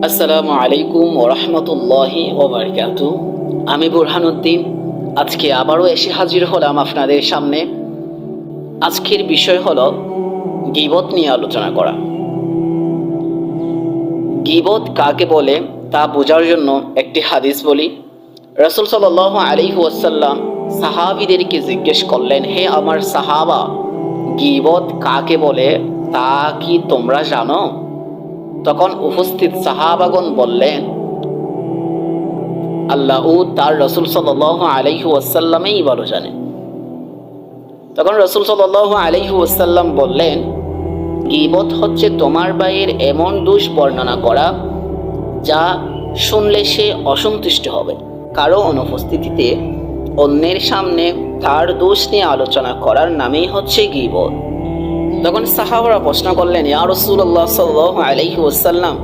আসসালামু আলাইকুম ওরহমতুল্লাহি ওবারাকাতুহু। আমি বুরহানুদ্দিন আজকে আবারও এসে হাজির হলাম আপনাদের সামনে। আজকের বিষয় হলো গীবত নিয়ে আলোচনা করা। গীবত কাকে বলে তা বোঝার জন্য একটি হাদিস বলি। রাসূল সাল্লাল্লাহু আলাইহি ওয়াসাল্লাম সাহাবীদেরকে জিজ্ঞেস করলেন, হে আমার সাহাবা, গীবত কাকে বলে তা কি তোমরা জানো? তখন উপস্থিত সাহাবাগণ বললেন, আল্লাহ ও তার রসুল সাল্লাল্লাহু আলাইহি ওয়াসাল্লামই ভালো জানেন। তখন রসুল সাল্লাল্লাহু আলাইহি ওয়াসাল্লাম বললেন, গীবত হচ্ছে তোমার ভাইয়ের এমন দোষ বর্ণনা করা যা শুনলে সে অসন্তুষ্ট হবে। কারো অনুপস্থিতিতে অন্যের সামনে তার দোষ নিয়ে আলোচনা করার নামেই হচ্ছে গীবত। তখন সাহাবারা প্রশ্ন করলেন, ইয়া রাসূলুল্লাহ সাল্লাল্লাহু আলাইহি ওয়াসাল্লাম,